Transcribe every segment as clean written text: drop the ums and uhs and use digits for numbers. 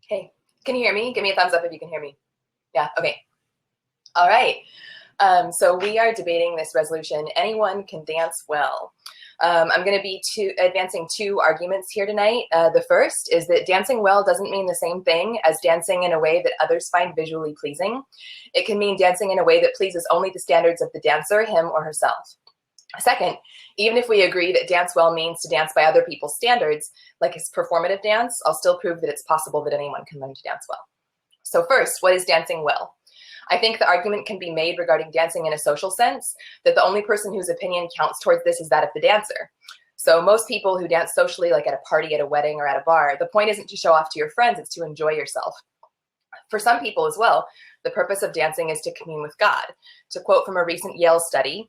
Hey, can you hear me? Give me a thumbs up if you can hear me. Yeah, okay. All right. So we are debating this resolution, anyone can dance well. I'm going to be advancing two arguments here tonight. The first is that dancing well doesn't mean the same thing as dancing in a way that others find visually pleasing. It can mean dancing in a way that pleases only the standards of the dancer, him or herself. Second, even if we agree that dance well means to dance by other people's standards, like it's performative dance, I'll still prove that it's possible that anyone can learn to dance well. So first, what is dancing well? I think the argument can be made regarding dancing in a social sense, that the only person whose opinion counts towards this is that of the dancer. So most people who dance socially, like at a party, at a wedding, or at a bar, the point isn't to show off to your friends, it's to enjoy yourself. For some people as well, the purpose of dancing is to commune with God. To quote from a recent Yale study,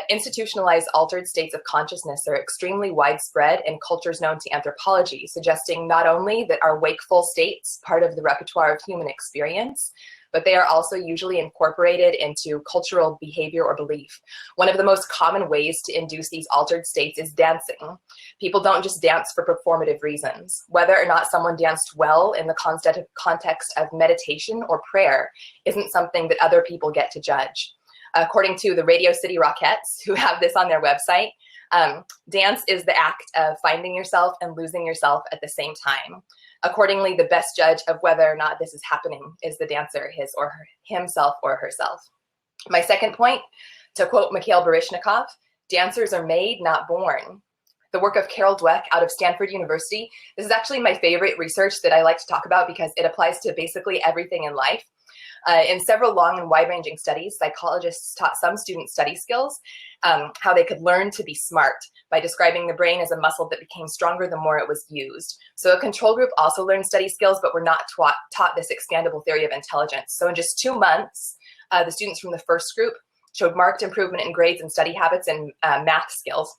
institutionalized altered states of consciousness are extremely widespread in cultures known to anthropology, suggesting not only that are wakeful states part of the repertoire of human experience, but they are also usually incorporated into cultural behavior or belief. One of the most common ways to induce these altered states is dancing. People don't just dance for performative reasons. Whether or not someone danced well in the context of meditation or prayer isn't something that other people get to judge. According to the Radio City Rockettes, who have this on their website, dance is the act of finding yourself and losing yourself at the same time. Accordingly, the best judge of whether or not this is happening is the dancer, himself or herself. My second point, to quote Mikhail Baryshnikov, dancers are made, not born. The work of Carol Dweck out of Stanford University, this is actually my favorite research that I like to talk about because it applies to basically everything in life. In several long and wide-ranging studies, psychologists taught some students study skills, how they could learn to be smart by describing the brain as a muscle that became stronger the more it was used. So a control group also learned study skills, but were not taught this expandable theory of intelligence. So in just 2 months, the students from the first group showed marked improvement in grades and study habits and math skills.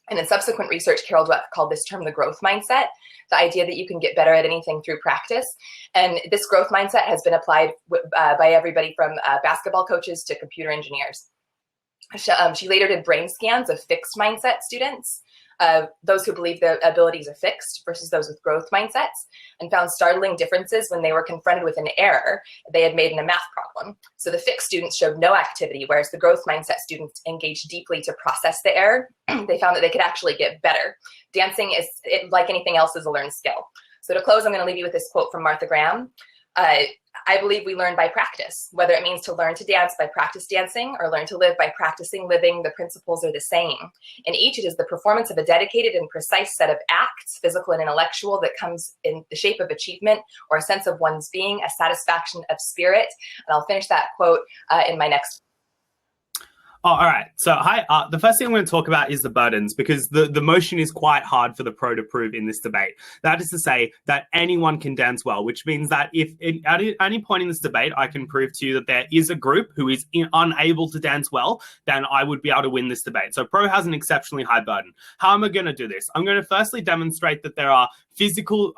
And in subsequent research, Carol Dweck called this term the growth mindset, the idea that you can get better at anything through practice. And this growth mindset has been applied by everybody from basketball coaches to computer engineers. She later did brain scans of fixed mindset students, those who believe their abilities are fixed versus those with growth mindsets, and found startling differences when they were confronted with an error they had made in a math problem. So the fixed students showed no activity, whereas the growth mindset students engaged deeply to process the error. They found that they could actually get better. Dancing is, like anything else, is a learned skill. So to close, I'm going to leave you with this quote from Martha Graham. I believe we learn by practice. Whether it means to learn to dance by practice dancing or learn to live by practicing living, the principles are the same. In each, it is the performance of a dedicated and precise set of acts, physical and intellectual, that comes in the shape of achievement or a sense of one's being, a satisfaction of spirit. And I'll finish that quote in my next. Oh, all right. So, hi. The first thing I'm going to talk about is the burdens, because the motion is quite hard for the pro to prove in this debate. That is to say that anyone can dance well, which means that if at any point in this debate I can prove to you that there is a group who is unable to dance well, then I would be able to win this debate. So pro has an exceptionally high burden. How am I going to do this? I'm going to firstly demonstrate that there are physical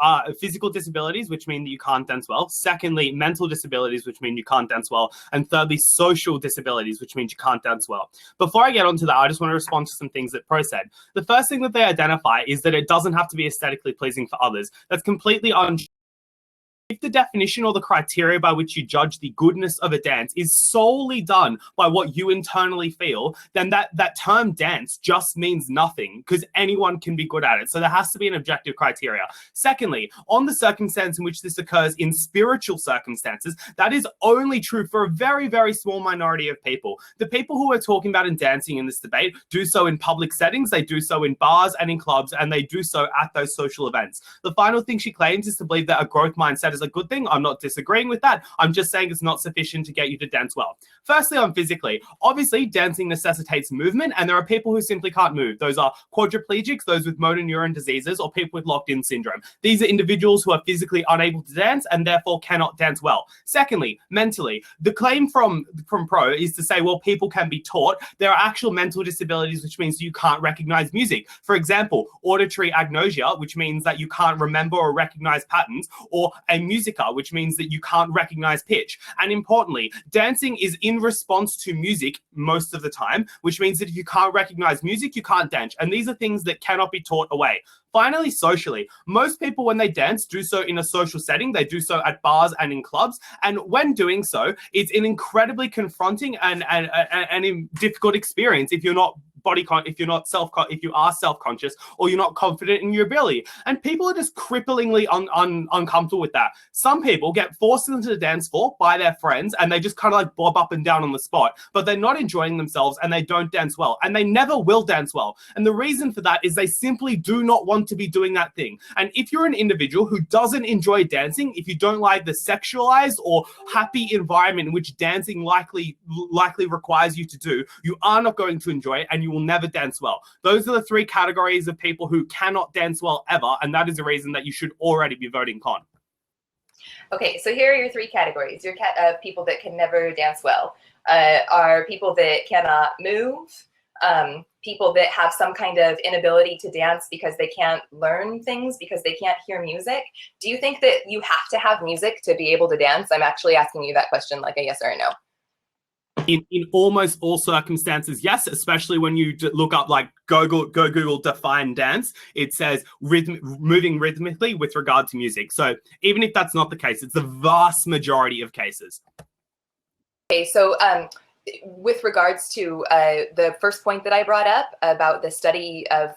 disabilities, which mean that you can't dance well. Secondly, mental disabilities, which mean you can't dance well. And thirdly, social disabilities, which means you can't dance well. Before I get onto that, I just want to respond to some things that Pro said. The first thing that they identify is that it doesn't have to be aesthetically pleasing for others. That's completely untrue. If the definition or the criteria by which you judge the goodness of a dance is solely done by what you internally feel, then that term dance just means nothing, because anyone can be good at it. So there has to be an objective criteria. Secondly, on the circumstance in which this occurs in spiritual circumstances, that is only true for a very, very small minority of people. The people who are talking about and dancing in this debate do so in public settings, they do so in bars and in clubs, and they do so at those social events. The final thing she claims is to believe that a growth mindset is a good thing. I'm not disagreeing with that. I'm just saying it's not sufficient to get you to dance well. Firstly, on physically, obviously dancing necessitates movement, and there are people who simply can't move. Those are quadriplegics, those with motor neuron diseases, or people with locked-in syndrome. These are individuals who are physically unable to dance and therefore cannot dance well. Secondly, mentally, the claim from Pro is to say, well, people can be taught. There are actual mental disabilities, which means you can't recognize music. For example, auditory agnosia, which means that you can't remember or recognize patterns, or a musica, which means that you can't recognize pitch. And importantly, dancing is in response to music most of the time, which means that if you can't recognize music, you can't dance. And these are things that cannot be taught away. Finally, socially, most people, when they dance, do so in a social setting. They do so at bars and in clubs. And when doing so, it's an incredibly confronting and difficult experience if you're not if you are self-conscious or you're not confident in your ability. And people are just cripplingly uncomfortable with that. Some people get forced into the dance floor by their friends and they just kind of like bob up and down on the spot, but they're not enjoying themselves and they don't dance well, and they never will dance well. And the reason for that is they simply do not want to be doing that thing. And if you're an individual who doesn't enjoy dancing, if you don't like the sexualized or happy environment in which dancing likely requires you to do, you are not going to enjoy it and you will never dance well. Those are the three categories of people who cannot dance well ever, and that is the reason that you should already be voting con. Okay, so here are your three categories. Your people that can never dance well are people that cannot move, people that have some kind of inability to dance because they can't learn things, because they can't hear music. Do you think that you have to have music to be able to dance? I'm actually asking you that question like a yes or a no. In almost all circumstances, yes, especially when you look up, like Google define dance, it says moving rhythmically with regard to music. So even if that's not the case, it's the vast majority of cases. Okay, so with regards to the first point that I brought up about the study of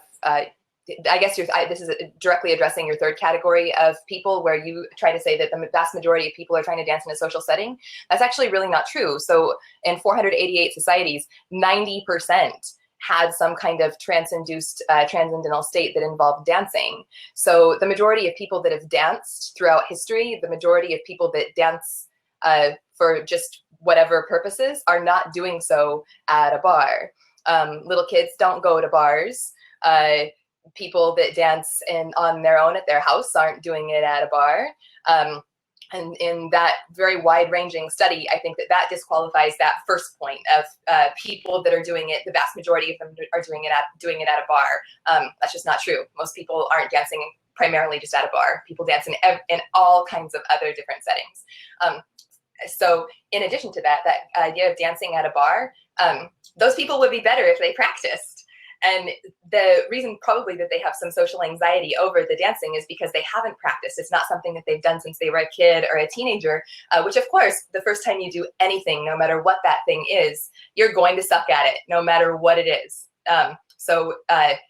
I guess this is directly addressing your third category of people, where you try to say that the vast majority of people are trying to dance in a social setting. That's actually really not true. So in 488 societies, 90% had some kind of transcendental state that involved dancing. So the majority of people that have danced throughout history, the majority of people that dance for just whatever purposes, are not doing so at a bar. Little kids don't go to bars. People that dance on their own at their house aren't doing it at a bar. And in that very wide-ranging study, I think that disqualifies that first point of people that are doing it. The vast majority of them are doing it at a bar. That's just not true. Most people aren't dancing primarily just at a bar. People dance in all kinds of other different settings. So in addition to that idea of dancing at a bar, those people would be better if they practiced. And the reason probably that they have some social anxiety over the dancing is because they haven't practiced. It's not something that they've done since they were a kid or a teenager, which of course, the first time you do anything, no matter what that thing is, you're going to suck at it, no matter what it is. So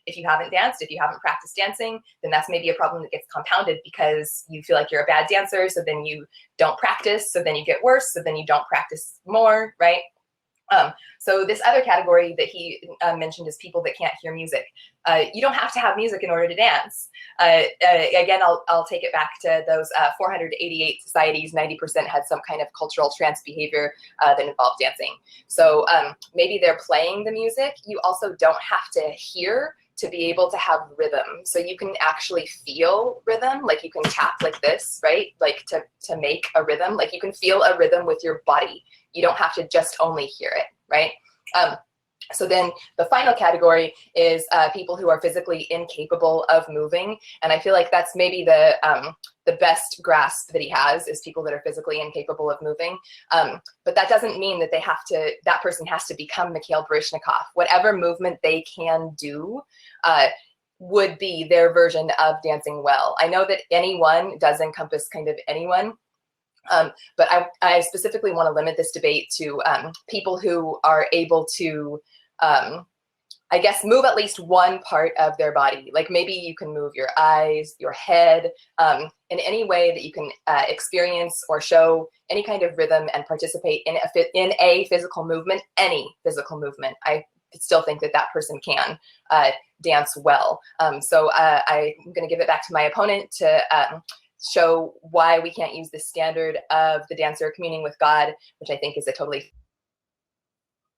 if you haven't danced, if you haven't practiced dancing, then that's maybe a problem that gets compounded because you feel like you're a bad dancer, so then you don't practice, so then you get worse, so then you don't practice more, right? So this other category that he mentioned is people that can't hear music. You don't have to have music in order to dance. Again, I'll take it back to those 488 societies. 90% had some kind of cultural trance behavior that involved dancing. So maybe they're playing the music. You also don't have to hear to be able to have rhythm. So you can actually feel rhythm, like you can tap like this, right? Like to make a rhythm, like you can feel a rhythm with your body. You don't have to just only hear it, right? So then the final category is people who are physically incapable of moving. And I feel like that's maybe the best grasp that he has, is people that are physically incapable of moving. But that doesn't mean that that person has to become Mikhail Baryshnikov. Whatever movement they can do would be their version of dancing well. I know that anyone does encompass kind of anyone. But I specifically want to limit this debate to people who are able to, I guess, move at least one part of their body. Like maybe you can move your eyes, your head, in any way that you can experience or show any kind of rhythm and participate in a physical movement, any physical movement. I still think that person can dance well. So I'm going to give it back to my opponent to show why we can't use the standard of the dancer communing with God, which I think is a totally...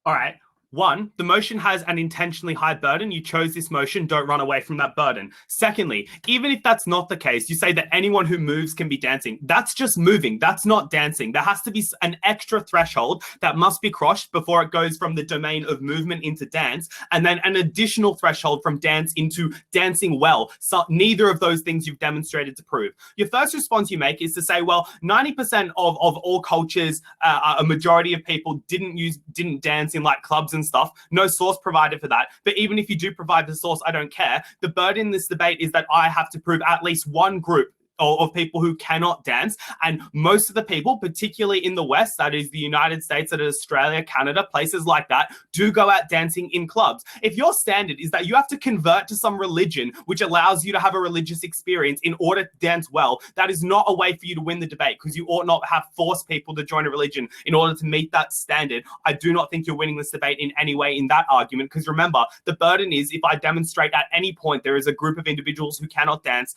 All right. One, the motion has an intentionally high burden. You chose this motion, don't run away from that burden. Secondly, even if that's not the case, you say that anyone who moves can be dancing. That's just moving. That's not dancing. There has to be an extra threshold that must be crossed before it goes from the domain of movement into dance, and then an additional threshold from dance into dancing well. So neither of those things you've demonstrated to prove. Your first response you make is to say, well, 90% of all cultures, a majority of people didn't dance in like clubs and stuff. No source provided for that. But even if you do provide the source, I don't care. The burden in this debate is that I have to prove at least one group of people who cannot dance. And most of the people, particularly in the West, that is the United States, that is Australia, Canada, places like that, do go out dancing in clubs. If your standard is that you have to convert to some religion which allows you to have a religious experience in order to dance well, that is not a way for you to win the debate, because you ought not have forced people to join a religion in order to meet that standard. I do not think you're winning this debate in any way in that argument, because remember, the burden is if I demonstrate at any point there is a group of individuals who cannot dance,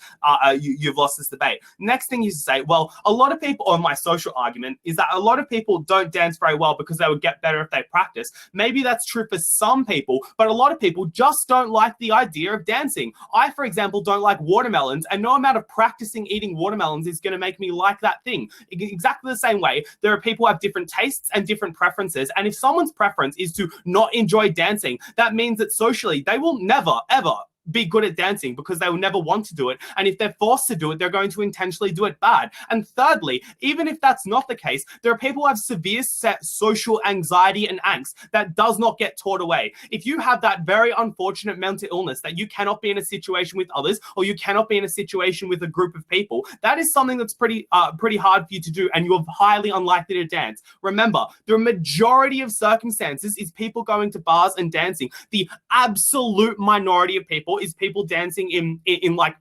you've lost this debate. Next thing you say, well, a lot of people, or my social argument is that a lot of people don't dance very well because they would get better if they practice. Maybe that's true for some people, but a lot of people just don't like the idea of dancing. I, for example, don't like watermelons, and no amount of practicing eating watermelons is going to make me like that thing. Exactly the same way, there are people who have different tastes and different preferences, and if someone's preference is to not enjoy dancing, that means that socially they will never, ever be good at dancing because they will never want to do it. And if they're forced to do it, they're going to intentionally do it bad. And thirdly, even if that's not the case, there are people who have severe social anxiety and angst that does not get taught away. If you have that very unfortunate mental illness that you cannot be in a situation with others, or you cannot be in a situation with a group of people, that is something that's pretty hard for you to do, and you're highly unlikely to dance. Remember, the majority of circumstances is people going to bars and dancing. The absolute minority of people is people dancing in like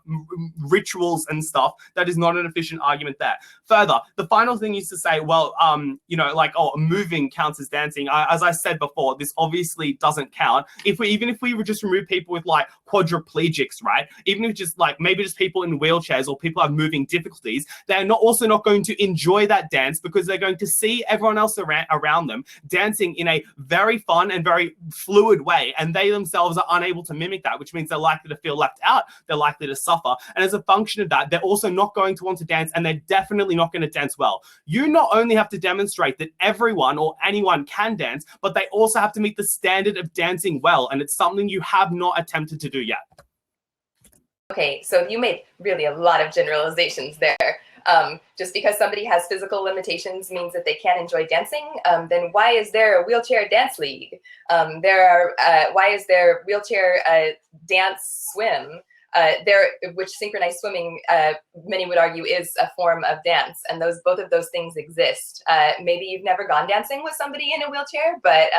rituals and stuff. That is not an efficient argument there. Further, the final thing is to say, well, like, oh, moving counts as dancing. As I said before, this obviously doesn't count. Even if we would just remove people with like quadriplegics, right? Even if just like maybe just people in wheelchairs or people have moving difficulties, they're also not going to enjoy that dance because they're going to see everyone else around them dancing in a very fun and very fluid way, and they themselves are unable to mimic that, which means they're likely to feel left out, they're likely to suffer, and as a function of that, they're also not going to want to dance, and they're definitely not going to dance well. You not only have to demonstrate that everyone or anyone can dance, but they also have to meet the standard of dancing well, and it's something you have not attempted to do yet. Okay, so you made really a lot of generalizations there. Just because somebody has physical limitations means that they can't enjoy dancing, then why is there a wheelchair dance league? Why is there wheelchair dance swim? Which synchronized swimming, many would argue, is a form of dance, and both of those things exist. Maybe you've never gone dancing with somebody in a wheelchair, but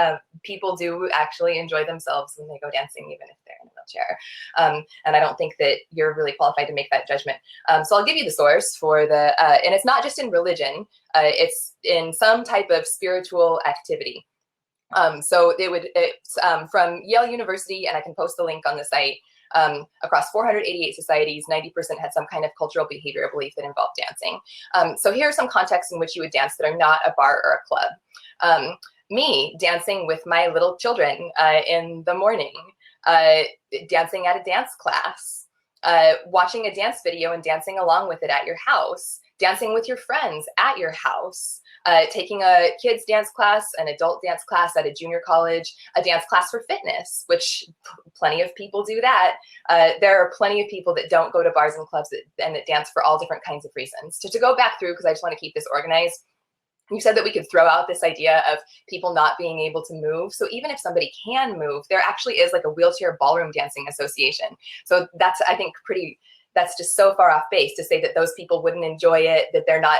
people do actually enjoy themselves when they go dancing, even if they're in a wheelchair. And I don't think that you're really qualified to make that judgment. So I'll give you the source for the, and it's not just in religion, it's in some type of spiritual activity. So it's from Yale University, and I can post the link on the site. Across 488 societies, 90% had some kind of cultural behavioral belief that involved dancing. So here are some contexts in which you would dance that are not a bar or a club. Me dancing with my little children in the morning, dancing at a dance class, watching a dance video and dancing along with it at your house, dancing with your friends at your house, taking a kids dance class, an adult dance class at a junior college, a dance class for fitness, which plenty of people do that. There are plenty of people that don't go to bars and clubs and that dance for all different kinds of reasons. To go back through, because I just want to keep this organized, you said that we could throw out this idea of people not being able to move. So even if somebody can move, there actually is like a wheelchair ballroom dancing association. So that's, I think, that's just so far off base to say that those people wouldn't enjoy it, that they're not,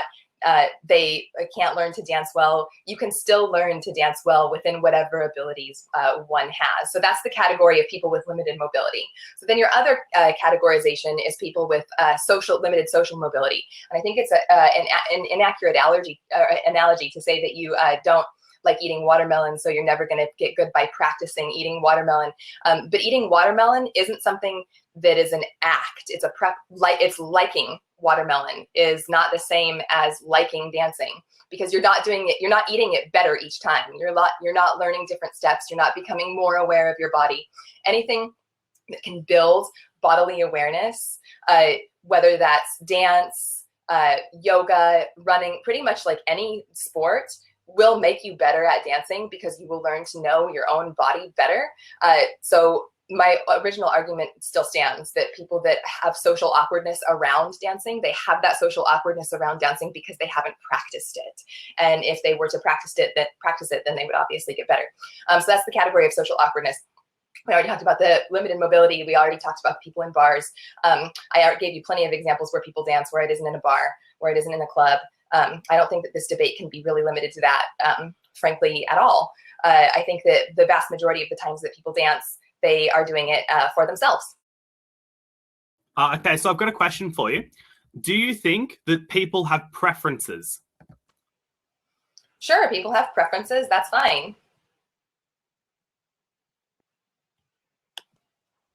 they can't learn to dance well. You can still learn to dance well within whatever abilities one has. So that's the category of people with limited mobility. So then your other categorization is people with limited social mobility. And I think it's an inaccurate analogy to say that you don't like eating watermelon, so you're never going to get good by practicing eating watermelon. But eating watermelon isn't something that is an act. It's it's liking watermelon is not the same as liking dancing, because you're not doing it, you're not eating it better each time. You're not learning different steps. You're not becoming more aware of your body. Anything that can build bodily awareness, whether that's dance, yoga, running, pretty much like any sport, will make you better at dancing because you will learn to know your own body better. So my original argument still stands that people that have social awkwardness around dancing, they have that social awkwardness around dancing because they haven't practiced it. And if they were to practice it, then they would obviously get better. So that's the category of social awkwardness. We already talked about the limited mobility. We already talked about people in bars. I gave you plenty of examples where people dance where it isn't in a bar, where it isn't in a club. I don't think that this debate can be really limited to that, frankly, at all. I think that the vast majority of the times that people dance, they are doing it for themselves. Okay, so I've got a question for you. Do you think that people have preferences? Sure, people have preferences. That's fine.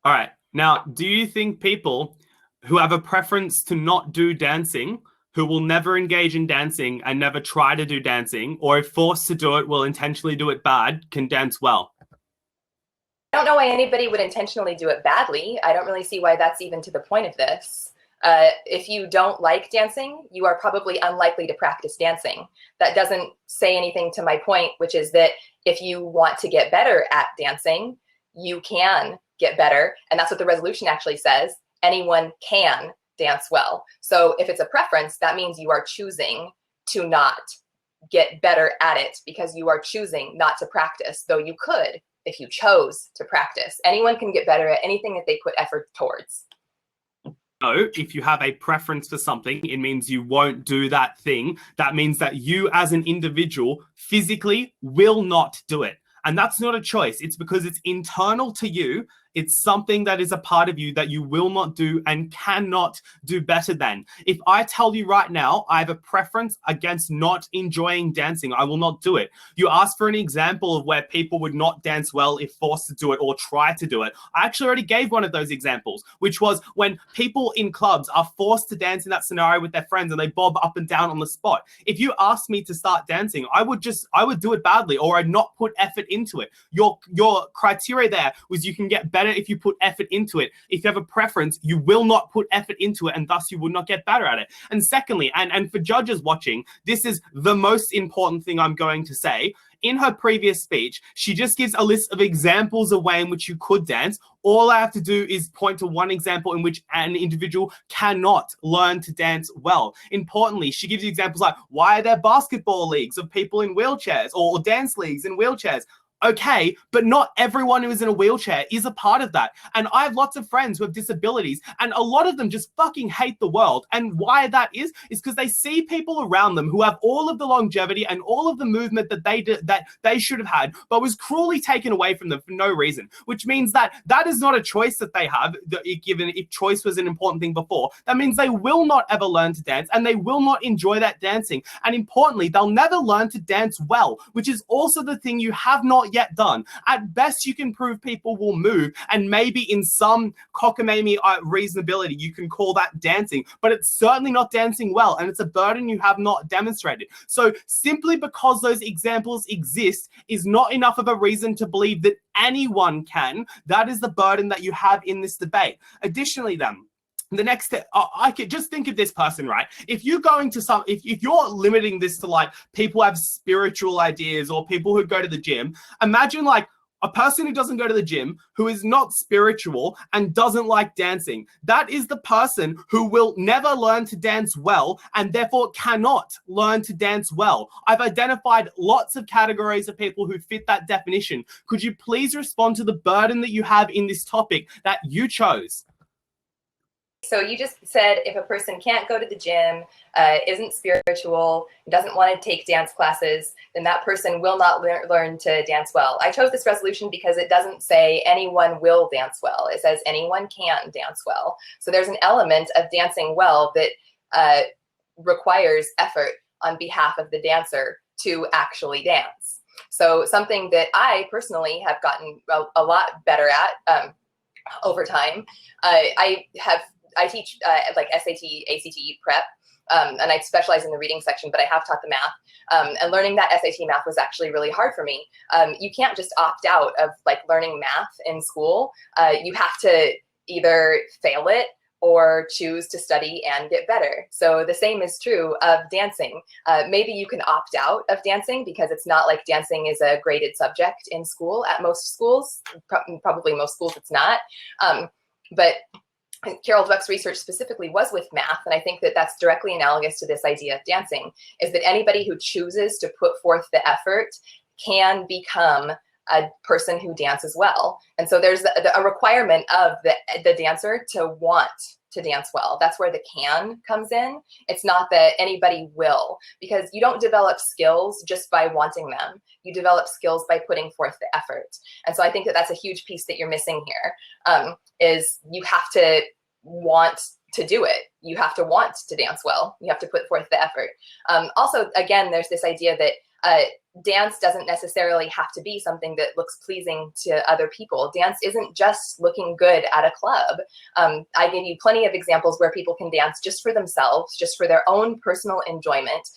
All right. Now, do you think people who have a preference to not do dancing, who will never engage in dancing and never try to do dancing, or if forced to do it, will intentionally do it bad, can dance well? I don't know why anybody would intentionally do it badly. I don't really see why that's even to the point of this. If you don't like dancing, you are probably unlikely to practice dancing. That doesn't say anything to my point, which is that if you want to get better at dancing, you can get better. And that's what the resolution actually says. Anyone can dance well. So if it's a preference, that means you are choosing to not get better at it because you are choosing not to practice, though you could if you chose to practice. Anyone can get better at anything that they put effort towards. So if you have a preference for something, it means you won't do that thing. That means that you as an individual physically will not do it. And that's not a choice. It's because it's internal to you. It's something that is a part of you that you will not do and cannot do better than. If I tell you right now, I have a preference against not enjoying dancing, I will not do it. You asked for an example of where people would not dance well if forced to do it or try to do it. I actually already gave one of those examples, which was when people in clubs are forced to dance in that scenario with their friends and they bob up and down on the spot. If you asked me to start dancing, I would do it badly, or I'd not put effort into it. Your criteria there was you can get better if you put effort into it. If you have a preference, you will not put effort into it, and thus you will not get better at it. And secondly, and for judges watching, this is the most important thing I'm going to say. In her previous speech, she just gives a list of examples of ways in which you could dance. All I have to do is point to one example in which an individual cannot learn to dance well. Importantly, she gives you examples like, why are there basketball leagues of people in wheelchairs, or dance leagues in wheelchairs? Okay, but not everyone who is in a wheelchair is a part of that. And I have lots of friends who have disabilities, and a lot of them just fucking hate the world. And why that is because they see people around them who have all of the longevity and all of the movement that they should have had, but was cruelly taken away from them for no reason. Which means that is not a choice that they have, given if choice was an important thing before. That means they will not ever learn to dance, and they will not enjoy that dancing. And importantly, they'll never learn to dance well, which is also the thing you have not yet done. At best, you can prove people will move, and maybe in some cockamamie reasonability, you can call that dancing, but it's certainly not dancing well, and it's a burden you have not demonstrated. So simply because those examples exist is not enough of a reason to believe that anyone can. That is the burden that you have in this debate. Additionally, then, the next step, I could just think of this person, right? If you're going to if you're limiting this to like people have spiritual ideas or people who go to the gym, imagine like a person who doesn't go to the gym, who is not spiritual and doesn't like dancing. That is the person who will never learn to dance well and therefore cannot learn to dance well. I've identified lots of categories of people who fit that definition. Could you please respond to the burden that you have in this topic that you chose? So you just said if a person can't go to the gym, isn't spiritual, doesn't want to take dance classes, then that person will not learn to dance well. I chose this resolution because it doesn't say anyone will dance well. It says anyone can dance well. So there's an element of dancing well that requires effort on behalf of the dancer to actually dance. So something that I personally have gotten a lot better at over time. I teach like SAT, ACT prep, and I specialize in the reading section, but I have taught the math. And learning that SAT math was actually really hard for me. You can't just opt out of like learning math in school. You have to either fail it or choose to study and get better. So the same is true of dancing. Maybe you can opt out of dancing because it's not like dancing is a graded subject in school at most schools. Probably most schools it's not. But Carol Dweck's research specifically was with math, and I think that that's directly analogous to this idea of dancing, is that anybody who chooses to put forth the effort can become a person who dances well. And so there's a requirement of the dancer to want to dance well. That's where the can comes in. It's not that anybody will, because you don't develop skills just by wanting them. You develop skills by putting forth the effort. And so I think that that's a huge piece that you're missing here, is you have to want to do it. You have to want to dance well. You have to put forth the effort. Also, again, there's this idea that dance doesn't necessarily have to be something that looks pleasing to other people. Dance isn't just looking good at a club. I gave you plenty of examples where people can dance just for themselves, just for their own personal enjoyment,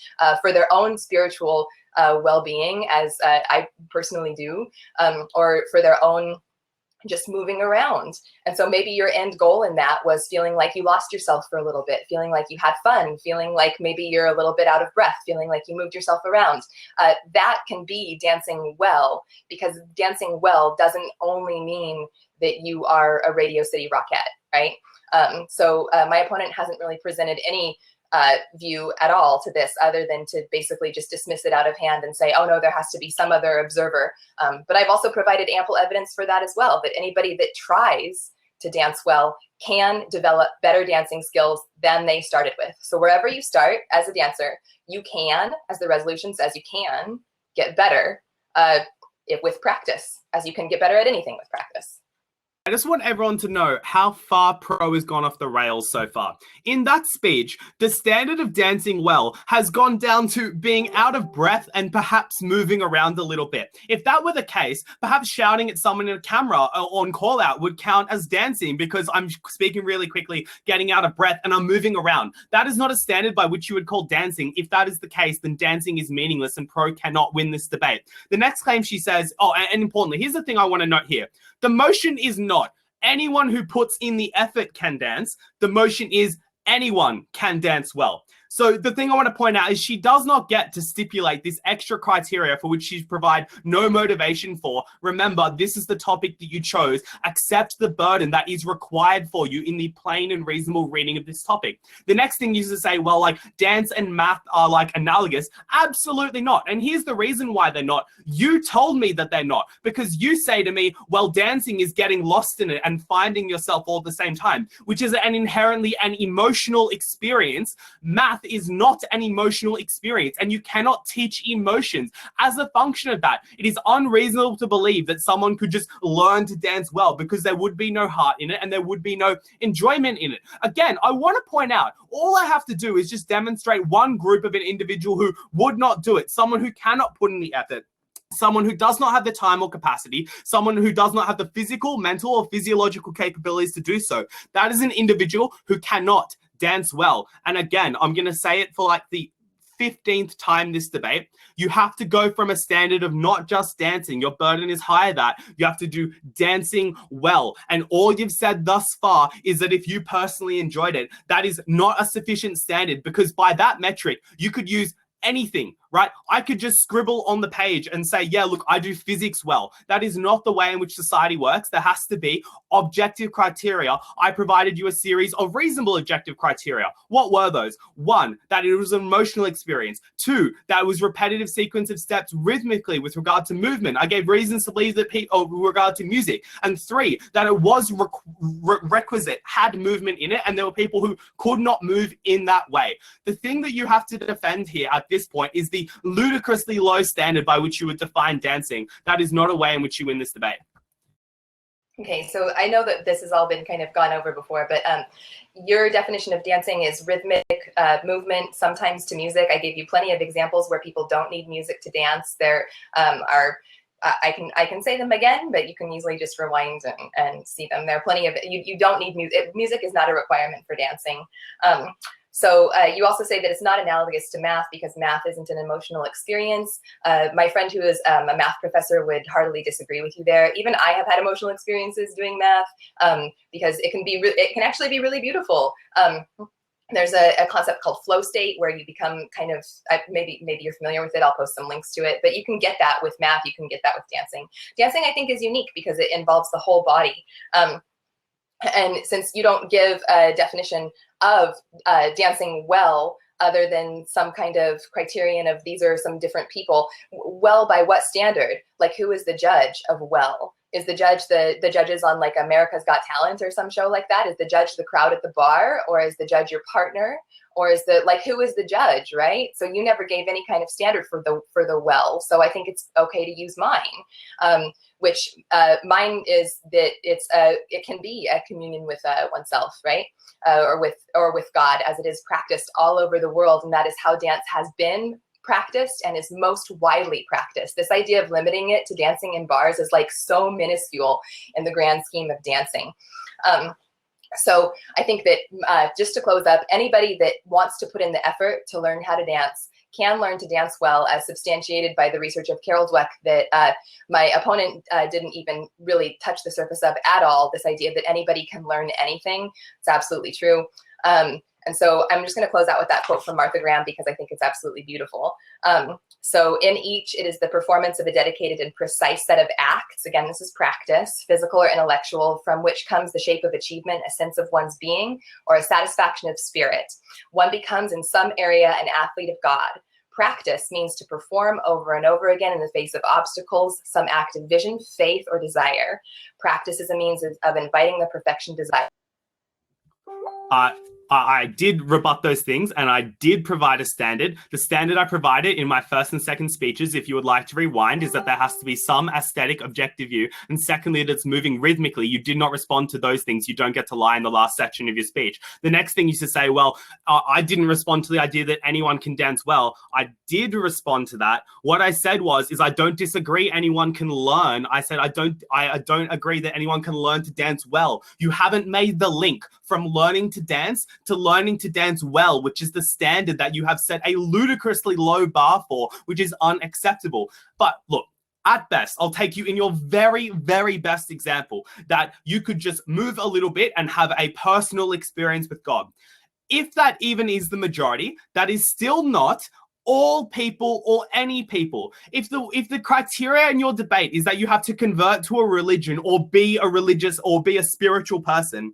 for their own spiritual well-being, as I personally do, or for their own just moving around. And so maybe your end goal in that was feeling like you lost yourself for a little bit, feeling like you had fun, feeling like maybe you're a little bit out of breath, feeling like you moved yourself around. That can be dancing well, because dancing well doesn't only mean that you are a Radio City Rockette, right? So my opponent hasn't really presented any view at all to this, other than to basically just dismiss it out of hand and say, oh no, there has to be some other observer. But I've also provided ample evidence for that as well, that anybody that tries to dance well can develop better dancing skills than they started with. So wherever you start as a dancer, you can, as the resolution says, you can get better with practice, as you can get better at anything with practice. I just want everyone to know how far pro has gone off the rails so far. In that speech, the standard of dancing well has gone down to being out of breath and perhaps moving around a little bit. If that were the case, perhaps shouting at someone in a camera or on call out would count as dancing, because I'm speaking really quickly, getting out of breath, and I'm moving around. That is not a standard by which you would call dancing. If that is the case, then dancing is meaningless and pro cannot win this debate. The next claim she says, and importantly, here's the thing I want to note here. The motion is not anyone who puts in the effort can dance. The motion is anyone can dance well. So the thing I want to point out is she does not get to stipulate this extra criteria for which she provide no motivation for. Remember, this is the topic that you chose. Accept the burden that is required for you in the plain and reasonable reading of this topic. The next thing is to say, well, like dance and math are like analogous. Absolutely not. And here's the reason why they're not. You told me that they're not, because you say to me, well, dancing is getting lost in it and finding yourself all at the same time, which is an inherently an emotional experience. Math is not an emotional experience, and you cannot teach emotions as a function of that. It is unreasonable to believe that someone could just learn to dance well, because there would be no heart in it and there would be no enjoyment in it. Again, I want to point out, all I have to do is just demonstrate one group of an individual who would not do it, someone who cannot put in the effort, someone who does not have the time or capacity, someone who does not have the physical, mental, or physiological capabilities to do so. That is an individual who cannot dance well. And again, I'm going to say it for like the 15th time this debate. You have to go from a standard of not just dancing. Your burden is higher that you have to do dancing well. And all you've said thus far is that if you personally enjoyed it, that is not a sufficient standard, because by that metric, you could use anything, right? I could just scribble on the page and say, yeah, look, I do physics well. That is not the way in which society works. There has to be objective criteria. I provided you a series of reasonable objective criteria. What were those? 1, that it was an emotional experience. 2, that it was repetitive sequence of steps rhythmically with regard to movement. I gave reasons to believe that with regard to music. And 3, that it was requisite, had movement in it, and there were people who could not move in that way. The thing that you have to defend here at this point is the ludicrously low standard by which you would define dancing. That is not a way in which you win this debate. Okay, so I know that this has all been kind of gone over before, but your definition of dancing is rhythmic, movement, sometimes to music. I gave you plenty of examples where people don't need music to dance. There are, I can say them again, but you can easily just rewind and see them. There are plenty of, you don't need music. Music is not a requirement for dancing. So you also say that it's not analogous to math because math isn't an emotional experience. My friend who is a math professor would heartily disagree with you there. Even I have had emotional experiences doing math because it can actually be really beautiful. There's a concept called flow state where you become kind of, maybe you're familiar with it. I'll post some links to it, but you can get that with math. You can get that with dancing. Dancing, I think, is unique because it involves the whole body. And since you don't give a definition of dancing well, other than some kind of criterion of these are some different people, well, by what standard? Like, who is the judge of well? Is the judge the judges on like America's Got Talent or some show like that? Is the judge the crowd at the bar, or is the judge your partner? Or is who is the judge, right? So you never gave any kind of standard for the well. So I think it's okay to use mine, which mine is that it can be a communion with oneself, right? Or with God, as it is practiced all over the world, and that is how dance has been practiced and is most widely practiced. This idea of limiting it to dancing in bars is like so minuscule in the grand scheme of dancing. So I think that just to close up, anybody that wants to put in the effort to learn how to dance can learn to dance well, as substantiated by the research of Carol Dweck that my opponent didn't even really touch the surface of at all. This idea that anybody can learn anything, it's absolutely true. And so I'm just going to close out with that quote from Martha Graham because I think it's absolutely beautiful. So in each, it is the performance of a dedicated and precise set of acts. Again, this is practice, physical or intellectual, from which comes the shape of achievement, a sense of one's being, or a satisfaction of spirit. One becomes in some area an athlete of God. Practice means to perform over and over again in the face of obstacles, some act of vision, faith, or desire. Practice is a means of inviting the perfection desire. I did rebut those things, and I did provide a standard. The standard I provided in my first and second speeches, if you would like to rewind, is that there has to be some aesthetic objective view, and secondly, that it's moving rhythmically. You did not respond to those things. You don't get to lie in the last section of your speech. The next thing is to say, well, I didn't respond to the idea that anyone can dance well. I did respond to that. What I said is I don't disagree anyone can learn. I said I don't agree that anyone can learn to dance well. You haven't made the link from learning to dance to learning to dance well, which is the standard that you have set a ludicrously low bar for, which is unacceptable. But look, at best, I'll take you in your very, very best example that you could just move a little bit and have a personal experience with God. If that even is the majority, that is still not all people or any people. If the criteria in your debate is that you have to convert to a religion or be a religious or be a spiritual person,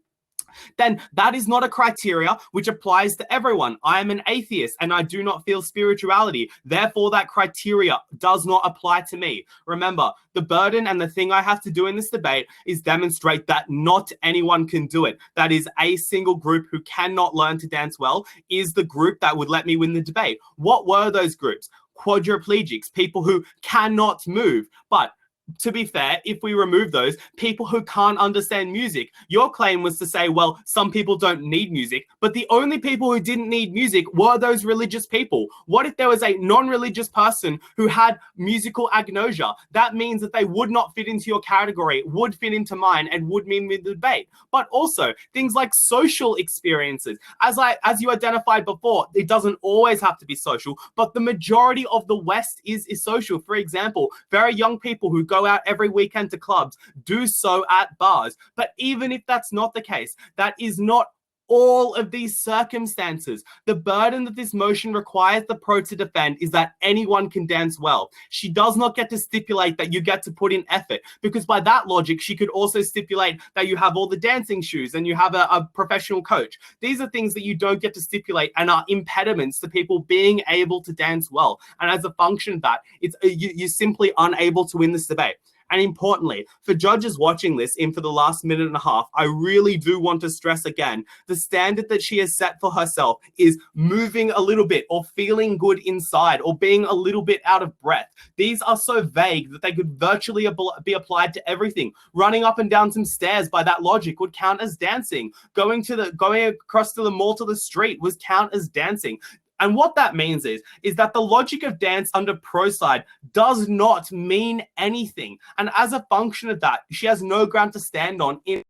then that is not a criteria which applies to everyone. I am an atheist and I do not feel spirituality. Therefore, that criteria does not apply to me. Remember, the burden and the thing I have to do in this debate is demonstrate that not anyone can do it. That is a single group who cannot learn to dance well is the group that would let me win the debate. What were those groups? Quadriplegics, people who cannot move. But to be fair, if we remove those, people who can't understand music, your claim was to say, well, some people don't need music, but the only people who didn't need music were those religious people. What if there was a non-religious person who had musical agnosia? That means that they would not fit into your category, would fit into mine, and would mean with the debate. But also things like social experiences. As you identified before, it doesn't always have to be social, but the majority of the West is social. For example, very young people who go out every weekend to clubs do so at bars. But even if that's not the case, that is not all of these circumstances. The burden that this motion requires the pro to defend is that anyone can dance well. She does not get to stipulate that you get to put in effort, because by that logic, she could also stipulate that you have all the dancing shoes and you have a professional coach. These are things that you don't get to stipulate and are impediments to people being able to dance well. And as a function of that, you're simply unable to win this debate. And importantly, for judges watching this in for the last minute and a half, I really do want to stress again, the standard that she has set for herself is moving a little bit or feeling good inside or being a little bit out of breath. These are so vague that they could virtually be applied to everything. Running up and down some stairs by that logic would count as dancing. Going across to the mall to the street was count as dancing. And what that means is that the logic of dance under pro side does not mean anything. And as a function of that, she has no ground to stand on in